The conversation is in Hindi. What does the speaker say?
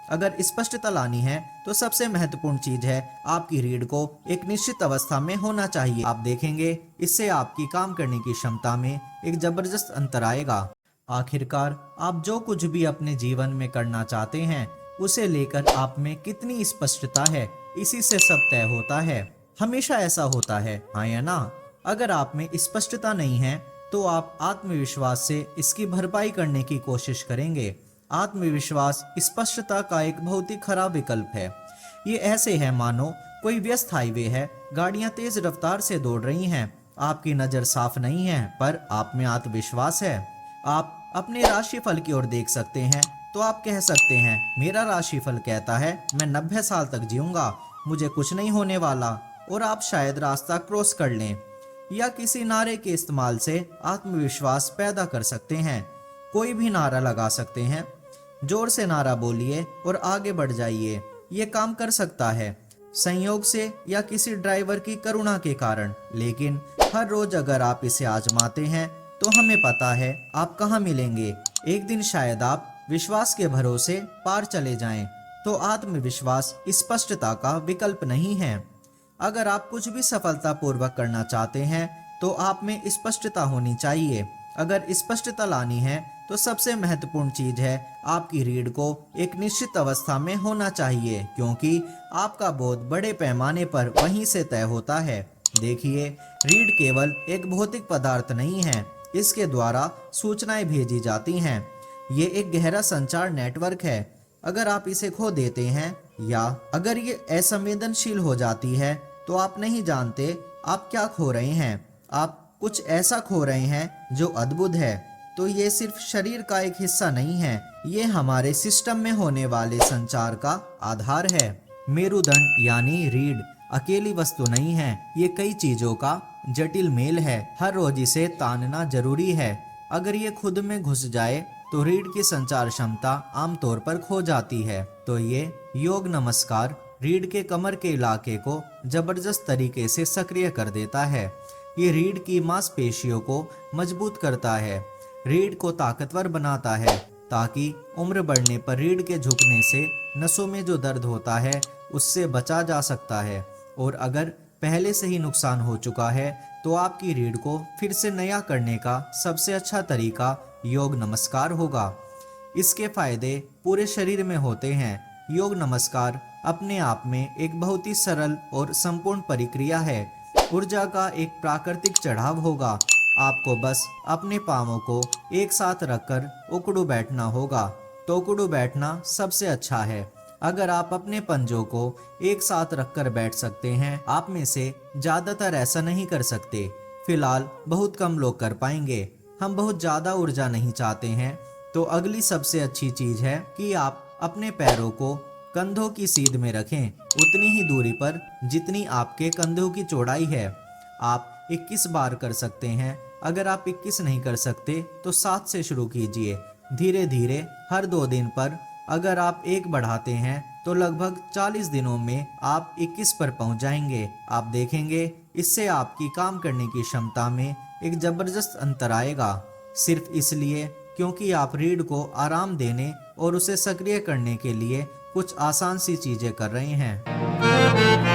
अगर स्पष्टता लानी है तो सबसे महत्वपूर्ण चीज है आपकी रीढ़ को एक निश्चित अवस्था में होना चाहिए। आप देखेंगे इससे आपकी काम करने की क्षमता में एक जबरदस्त अंतर आएगा। आखिरकार आप जो कुछ भी अपने जीवन में करना चाहते हैं उसे लेकर आप में कितनी स्पष्टता है, इसी से सब तय होता है। हमेशा ऐसा होता है, हाँ या ना? अगर आप में स्पष्टता नहीं है तो आप आत्मविश्वास से इसकी भरपाई करने की कोशिश करेंगे। आत्मविश्वास स्पष्टता का एक बहुत ही खराब विकल्प है। ये ऐसे है मानो कोई व्यस्त हाईवे है, गाड़ियां तेज रफ्तार से दौड़ रही हैं, आपकी नज़र साफ नहीं है पर आप में आत्मविश्वास है। आप अपने राशिफल की ओर देख सकते हैं तो आप कह सकते हैं, मेरा राशिफल कहता है मैं 90 साल तक जीऊंगा, मुझे कुछ नहीं होने वाला, और आप शायद रास्ता क्रॉस कर लें। या किसी नारे के इस्तेमाल से आत्मविश्वास पैदा कर सकते हैं। कोई भी नारा लगा सकते हैं, जोर से नारा बोलिए और आगे बढ़ जाइए, ये काम कर सकता है, संयोग से या किसी ड्राइवर की करुणा के कारण। लेकिन हर रोज अगर आप इसे आजमाते हैं तो हमें पता है आप कहाँ मिलेंगे। एक दिन शायद आप विश्वास के भरोसे पार चले जाएं। तो आत्मविश्वास स्पष्टता का विकल्प नहीं है। अगर आप कुछ भी सफलतापूर्वक करना चाहते हैं तो आप में स्पष्टता होनी चाहिए। अगर स्पष्टता लानी है तो सबसे महत्वपूर्ण चीज है आपकी रीढ़ को एक निश्चित अवस्था में होना चाहिए, क्योंकि आपका बोध बड़े पैमाने पर वहीं से तय होता है। देखिए, रीढ़ केवल एक भौतिक पदार्थ नहीं है, इसके द्वारा सूचनाएं भेजी जाती हैं। ये एक गहरा संचार नेटवर्क है। अगर आप इसे खो देते हैं या अगर ये असंवेदनशील हो जाती है तो आप नहीं जानते आप क्या खो रहे हैं। आप कुछ ऐसा खो रहे हैं जो अद्भुत है। तो ये सिर्फ शरीर का एक हिस्सा नहीं है, ये हमारे सिस्टम में होने वाले संचार का आधार है। मेरुदंड यानी रीढ़ अकेली वस्तु नहीं है, ये कई चीजों का जटिल मेल है। हर रोज इसे तानना जरूरी है। अगर ये खुद में घुस जाए तो रीढ़ की संचार क्षमता आमतौर पर खो जाती है। तो ये योग नमस्कार रीढ़ के कमर के इलाके को जबरदस्त तरीके से सक्रिय कर देता है। ये रीढ़ की मांसपेशियों को मजबूत करता है, रीढ़ को ताकतवर बनाता है, ताकि उम्र बढ़ने पर रीढ़ के झुकने से नसों में जो दर्द होता है उससे बचा जा सकता है। और अगर पहले से ही नुकसान हो चुका है तो आपकी रीढ़ को फिर से नया करने का सबसे अच्छा तरीका योग नमस्कार होगा। इसके फायदे पूरे शरीर में होते हैं। योग नमस्कार अपने आप में एक बहुत ही सरल और संपूर्ण प्रक्रिया है। ऊर्जा का एक प्राकृतिक चढ़ाव होगा। आपको बस अपने पांवों को एक साथ रखकर उकड़ू बैठना होगा। तो उकड़ू बैठना सबसे अच्छा है। अगर आप अपने पंजों को एक साथ रखकर बैठ सकते हैं, आप में से ज्यादातर ऐसा नहीं कर सकते। फिलहाल बहुत कम लोग कर पाएंगे। हम बहुत ज्यादा ऊर्जा नहीं चाहते हैं, तो अगली सबसे अच्छी चीज है कि आप अपने पैरों को कंधों की सीध में रखें, उतनी ही दूरी पर जितनी आपके कंधों की चौड़ाई है। आप 21 बार कर सकते हैं। अगर आप 21 नहीं कर सकते तो 7 से शुरू कीजिए। धीरे धीरे हर 2 दिन पर अगर आप एक बढ़ाते हैं तो लगभग 40 दिनों में आप 21 पर पहुंच जाएंगे। आप देखेंगे इससे आपकी काम करने की क्षमता में एक जबरदस्त अंतर आएगा। सिर्फ इसलिए क्योंकि आप रीढ़ को आराम देने और उसे सक्रिय करने के लिए कुछ आसान सी चीजें कर रहे हैं।